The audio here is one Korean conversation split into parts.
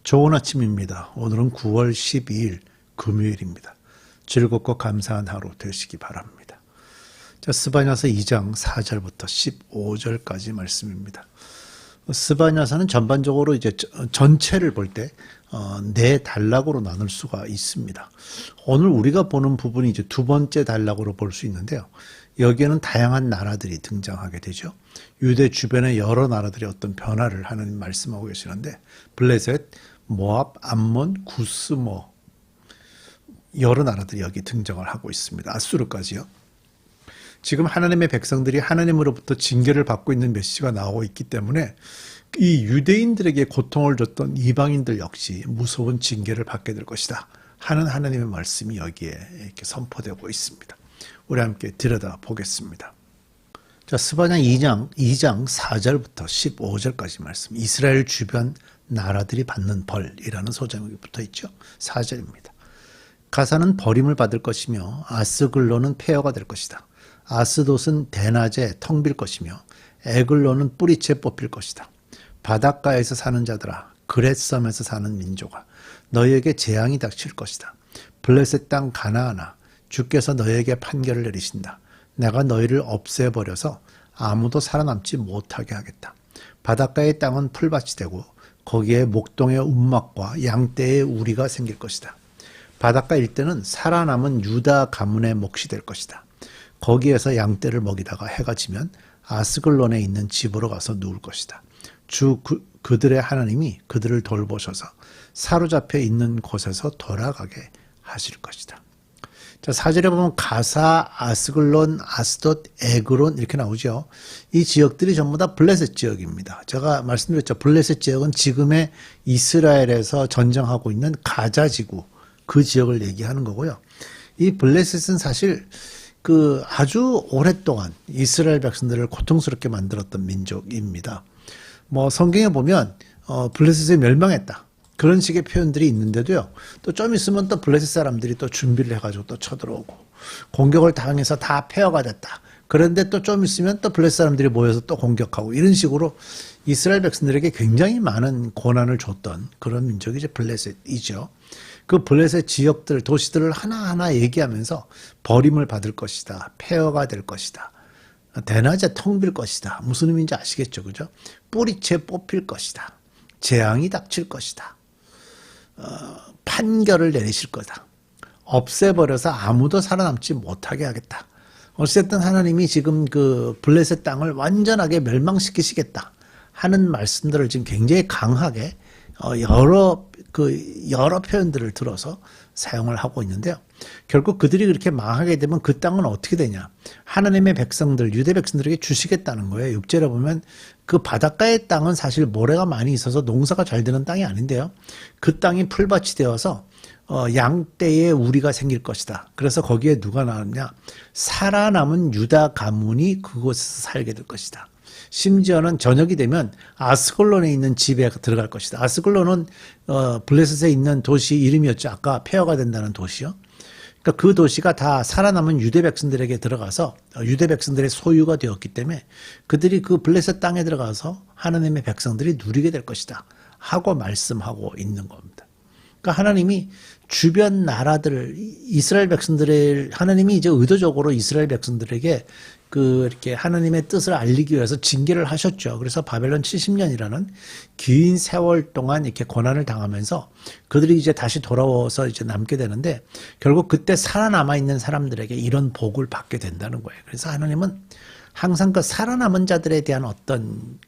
좋은 아침입니다. 오늘은 9월 12일 금요일입니다. 즐겁고 감사한 하루 되시기 바랍니다. 자, 스바냐서 2장 4절부터 15절까지 말씀입니다. 스바냐서는 전반적으로 이제 전체를 볼 때 네 단락으로 나눌 수가 있습니다. 오늘 우리가 보는 부분이 이제 두 번째 단락으로 볼 수 있는데요. 여기에는 다양한 나라들이 등장하게 되죠. 유대 주변의 여러 나라들이 어떤 변화를 하는 말씀하고 계시는데 블레셋, 모압, 암몬, 구스 여러 나라들이 여기 등장을 하고 있습니다. 아수르까지요. 지금 하나님의 백성들이 하나님으로부터 징계를 받고 있는 메시지가 나오고 있기 때문에 이 유대인들에게 고통을 줬던 이방인들 역시 무서운 징계를 받게 될 것이다 하는 하나님의 말씀이 여기에 이렇게 선포되고 있습니다. 우리 함께 들여다 보겠습니다. 자, 스바냐 2장 4절부터 15절까지 말씀. 이스라엘 주변 나라들이 받는 벌이라는 소제목이 붙어 있죠. 4절입니다. 가사는 버림을 받을 것이며 아스글론은 폐허가 될 것이다. 아스돗은 대낮에 텅 빌 것이며 에글론은 뿌리채 뽑힐 것이다. 바닷가에서 사는 자들아, 그렛섬에서 사는 민족아, 너희에게 재앙이 닥칠 것이다. 블레셋 땅 가나안아, 주께서 너희에게 판결을 내리신다. 내가 너희를 없애버려서 아무도 살아남지 못하게 하겠다. 바닷가의 땅은 풀밭이 되고 거기에 목동의 움막과 양떼의 우리가 생길 것이다. 바닷가 일대는 살아남은 유다 가문의 몫이 될 것이다. 거기에서 양떼를 먹이다가 해가 지면 아스글론에 있는 집으로 가서 누울 것이다. 그들의 하나님이 그들을 돌보셔서 사로잡혀 있는 곳에서 돌아가게 하실 것이다. 자, 4절에 보면 가사, 아스글론, 아스돗, 에그론 이렇게 나오죠. 이 지역들이 전부 다 블레셋 지역입니다. 제가 말씀드렸죠. 블레셋 지역은 지금의 이스라엘에서 전쟁하고 있는 가자 지구, 그 지역을 얘기하는 거고요. 이 블레셋은 사실 아주 오랫동안 이스라엘 백성들을 고통스럽게 만들었던 민족입니다. 성경에 보면 블레셋에 멸망했다. 그런 식의 표현들이 있는데도요. 또 좀 있으면 또 블레셋 사람들이 또 준비를 해가지고 또 쳐들어오고 공격을 당해서 다 폐허가 됐다. 그런데 또 좀 있으면 또 블레셋 사람들이 모여서 또 공격하고 이런 식으로 이스라엘 백성들에게 굉장히 많은 고난을 줬던 그런 민족이 이제 블레셋이죠. 그 블레셋 지역들, 도시들을 하나하나 얘기하면서 버림을 받을 것이다. 폐허가 될 것이다. 대낮에 텅 빌 것이다. 무슨 의미인지 아시겠죠? 그죠? 뿌리채 뽑힐 것이다. 재앙이 닥칠 것이다. 판결을 내리실 거다. 없애버려서 아무도 살아남지 못하게 하겠다. 어쨌든 하나님이 지금 그 블레셋 땅을 완전하게 멸망시키시겠다 하는 말씀들을 지금 굉장히 강하게 여러 표현들을 들어서 사용을 하고 있는데요. 결국 그들이 그렇게 망하게 되면 그 땅은 어떻게 되냐. 하나님의 백성들, 유대 백성들에게 주시겠다는 거예요. 6절에 보면 그 바닷가의 땅은 사실 모래가 많이 있어서 농사가 잘 되는 땅이 아닌데요. 그 땅이 풀밭이 되어서 양떼의 우리가 생길 것이다. 그래서 거기에 누가 나왔냐. 살아남은 유다 가문이 그곳에서 살게 될 것이다. 심지어는 저녁이 되면 아스글론에 있는 집에 들어갈 것이다. 아스글론은 블레셋에 있는 도시 이름이었죠. 아까 폐허가 된다는 도시요. 그러니까 그 도시가 다 살아남은 유대 백성들에게 들어가서 유대 백성들의 소유가 되었기 때문에 그들이 그 블레셋 땅에 들어가서 하나님의 백성들이 누리게 될 것이다 하고 말씀하고 있는 겁니다. 그러니까 하나님이 주변 나라들, 이스라엘 백성들의, 하나님이 이제 의도적으로 이스라엘 백성들에게 이렇게 하나님의 뜻을 알리기 위해서 징계를 하셨죠. 그래서 바벨론 70년이라는 긴 세월 동안 이렇게 고난을 당하면서 그들이 이제 다시 돌아와서 이제 남게 되는데 결국 그때 살아남아 있는 사람들에게 이런 복을 받게 된다는 거예요. 그래서 하나님은 항상 그 살아남은 자들에 대한 어떤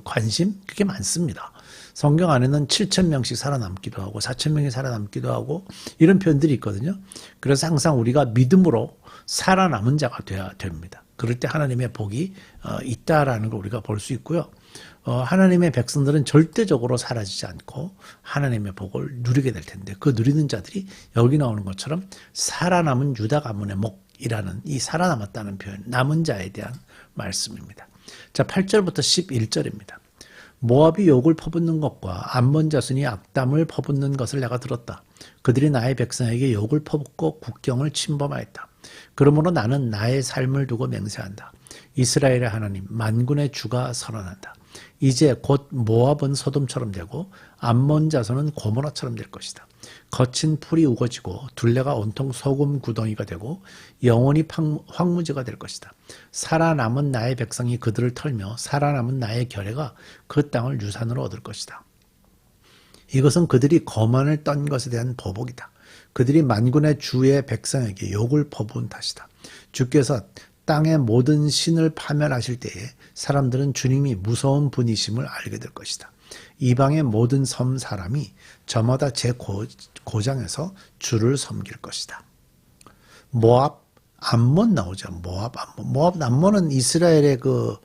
관심, 그게 많습니다. 성경 안에는 7,000명씩 살아남기도 하고 4,000명이 살아남기도 하고 이런 표현들이 있거든요. 그래서 항상 우리가 믿음으로 살아남은 자가 돼야 됩니다. 그럴 때 하나님의 복이 있다라는 걸 우리가 볼 수 있고요. 하나님의 백성들은 절대적으로 사라지지 않고 하나님의 복을 누리게 될 텐데 그 누리는 자들이 여기 나오는 것처럼 살아남은 유다 가문의 목이라는 이 살아남았다는 표현, 남은 자에 대한 말씀입니다. 자, 8절부터 11절입니다. 모압이 욕을 퍼붓는 것과 암몬 자손이 악담을 퍼붓는 것을 내가 들었다. 그들이 나의 백성에게 욕을 퍼붓고 국경을 침범하였다. 그러므로 나는 나의 삶을 두고 맹세한다. 이스라엘의 하나님 만군의 주가 선언한다. 이제 곧 모압은 소돔처럼 되고 암몬 자손은 고모라처럼 될 것이다. 거친 풀이 우거지고 둘레가 온통 소금 구덩이가 되고 영원히 황무지가 될 것이다. 살아남은 나의 백성이 그들을 털며 살아남은 나의 결혜가 그 땅을 유산으로 얻을 것이다. 이것은 그들이 거만을 떤 것에 대한 보복이다. 그들이 만군의 주의 백성에게 욕을 퍼부은 탓이다. 주께서 땅의 모든 신을 파멸하실 때에 사람들은 주님이 무서운 분이심을 알게 될 것이다. 이방의 모든 섬 사람이 저마다 제 고장에서 주를 섬길 것이다. 모압, 암몬 나오죠. 모압, 암몬은 이스라엘의 그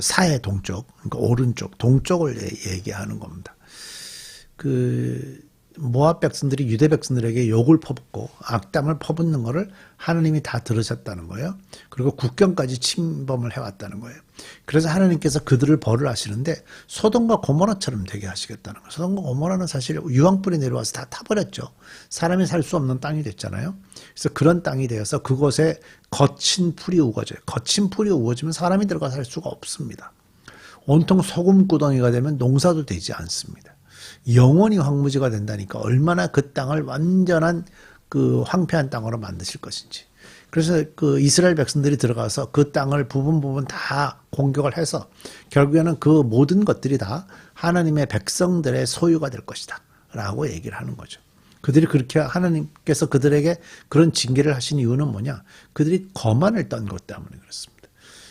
사해 동쪽, 그러니까 오른쪽, 동쪽을 얘기하는 겁니다. 모압 백성들이 유대 백성들에게 욕을 퍼붓고 악담을 퍼붓는 것을 하나님이 다 들으셨다는 거예요. 그리고 국경까지 침범을 해왔다는 거예요. 그래서 하나님께서 그들을 벌을 하시는데 소돔과 고모라처럼 되게 하시겠다는 거예요. 소돔과 고모라는 사실 유황불이 내려와서 다 타버렸죠. 사람이 살 수 없는 땅이 됐잖아요. 그래서 그런 땅이 되어서 그곳에 거친 풀이 우거져요. 거친 풀이 우거지면 사람이 들어가 살 수가 없습니다. 온통 소금 구덩이가 되면 농사도 되지 않습니다. 영원히 황무지가 된다니까 얼마나 그 땅을 완전한 황폐한 땅으로 만드실 것인지. 그래서 이스라엘 백성들이 들어가서 그 땅을 부분 다 공격을 해서 결국에는 그 모든 것들이 다 하나님의 백성들의 소유가 될 것이다 라고 얘기를 하는 거죠. 그들이 그렇게 하나님께서 그들에게 그런 징계를 하신 이유는 뭐냐? 그들이 거만을 떤 것 때문에 그렇습니다.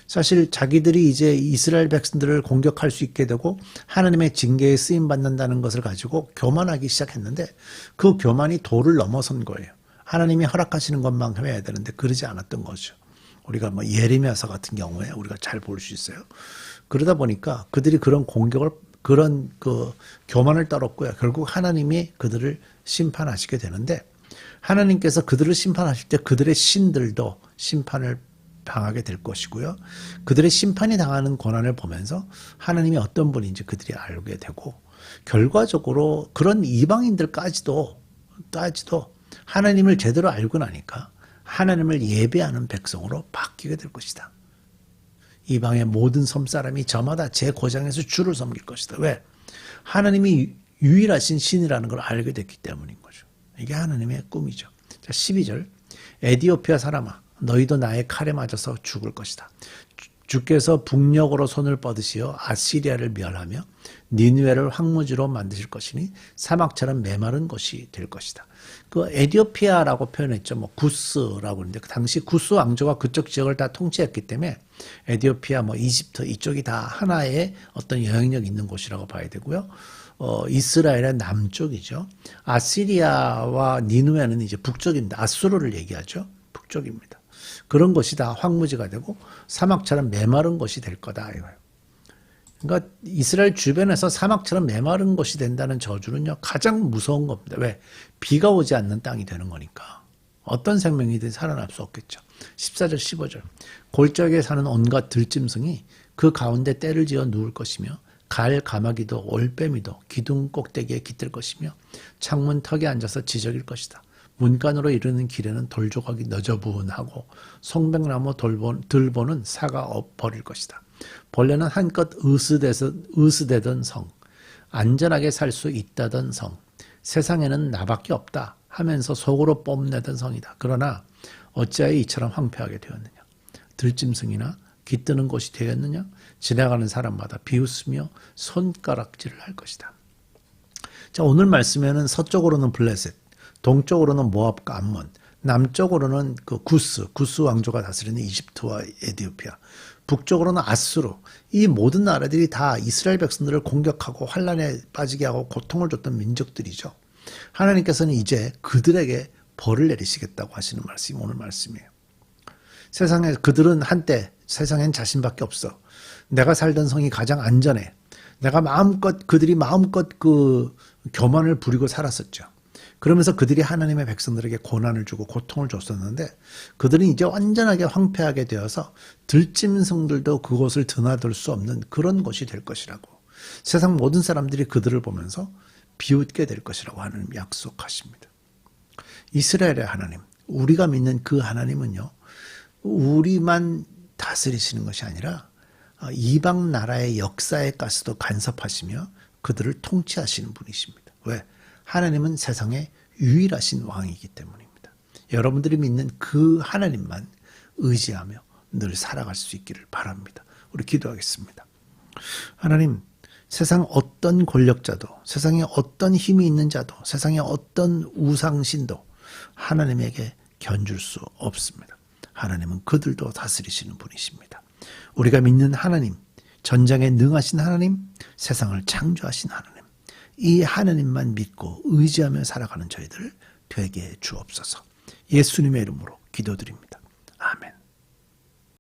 사실 자기들이 이제 이스라엘 백성들을 공격할 수 있게 되고 하나님의 징계에 쓰임받는다는 것을 가지고 교만하기 시작했는데 그 교만이 도를 넘어선 거예요. 하나님이 허락하시는 것만 해야 되는데 그러지 않았던 거죠. 우리가 예레미야서 같은 경우에 우리가 잘 볼 수 있어요. 그러다 보니까 그들이 그런 공격을 그런 교만을 떨었고요. 결국 하나님이 그들을 심판하시게 되는데 하나님께서 그들을 심판하실 때 그들의 신들도 심판을 당하게 될 것이고요. 그들의 심판이 당하는 고난을 보면서 하나님이 어떤 분인지 그들이 알게 되고 결과적으로 그런 이방인들까지도 하나님을 제대로 알고 나니까 하나님을 예배하는 백성으로 바뀌게 될 것이다. 이방의 모든 섬사람이 저마다 제 고장에서 주를 섬길 것이다. 왜? 하나님이 유일하신 신이라는 걸 알게 됐기 때문인 거죠. 이게 하나님의 꿈이죠. 자, 12절 에디오피아 사람아 너희도 나의 칼에 맞아서 죽을 것이다. 주께서 북녘으로 손을 뻗으시어 아시리아를 멸하며 니느웨를 황무지로 만드실 것이니 사막처럼 메마른 곳이 될 것이다. 에디오피아라고 표현했죠. 구스라고 하는데 그 당시 구스 왕조가 그쪽 지역을 다 통치했기 때문에 에디오피아, 이집트 이쪽이 다 하나의 어떤 영향력 있는 곳이라고 봐야 되고요. 이스라엘의 남쪽이죠. 아시리아와 니느웨는 이제 북쪽입니다. 아수르를 얘기하죠. 북쪽입니다. 그런 것이 다 황무지가 되고 사막처럼 메마른 것이 될 거다 이거예요. 그러니까 이스라엘 주변에서 사막처럼 메마른 것이 된다는 저주는요 가장 무서운 겁니다. 왜? 비가 오지 않는 땅이 되는 거니까 어떤 생명이든 살아날 수 없겠죠. 14절 15절 골짜기에 사는 온갖 들짐승이 그 가운데 떼를 지어 누울 것이며 갈 가마귀도 올빼미도 기둥 꼭대기에 깃들 것이며 창문 턱에 앉아서 지저길 것이다. 문간으로 이르는 길에는 돌조각이 너저분하고 송백나무 들보는 사가 버릴 것이다. 본래는 한껏 으스대던 성, 안전하게 살 수 있다던 성, 세상에는 나밖에 없다 하면서 속으로 뽐내던 성이다. 그러나 어찌하여 이처럼 황폐하게 되었느냐? 들짐승이나 깃드는 곳이 되었느냐? 지나가는 사람마다 비웃으며 손가락질을 할 것이다. 자, 오늘 말씀에는 서쪽으로는 블레셋, 동쪽으로는 모압과 암몬, 남쪽으로는 구스 왕조가 다스리는 이집트와 에디오피아, 북쪽으로는 아수르, 이 모든 나라들이 다 이스라엘 백성들을 공격하고 환란에 빠지게 하고 고통을 줬던 민족들이죠. 하나님께서는 이제 그들에게 벌을 내리시겠다고 하시는 말씀이 오늘 말씀이에요. 세상에 그들은 한때 세상엔 자신밖에 없어. 내가 살던 성이 가장 안전해. 그들이 마음껏 교만을 부리고 살았었죠. 그러면서 그들이 하나님의 백성들에게 고난을 주고 고통을 줬었는데 그들은 이제 완전하게 황폐하게 되어서 들짐승들도 그곳을 드나들 수 없는 그런 곳이 될 것이라고 세상 모든 사람들이 그들을 보면서 비웃게 될 것이라고 하나님 약속하십니다. 이스라엘의 하나님, 우리가 믿는 그 하나님은요, 우리만 다스리시는 것이 아니라 이방 나라의 역사에까지도 간섭하시며 그들을 통치하시는 분이십니다. 왜? 하나님은 세상의 유일하신 왕이기 때문입니다. 여러분들이 믿는 그 하나님만 의지하며 늘 살아갈 수 있기를 바랍니다. 우리 기도하겠습니다. 하나님, 세상 어떤 권력자도, 세상에 어떤 힘이 있는 자도, 세상에 어떤 우상신도 하나님에게 견줄 수 없습니다. 하나님은 그들도 다스리시는 분이십니다. 우리가 믿는 하나님, 전장에 능하신 하나님, 세상을 창조하신 하나님, 이 하나님만 믿고 의지하며 살아가는 저희들 되게 해 주옵소서. 예수님의 이름으로 기도드립니다.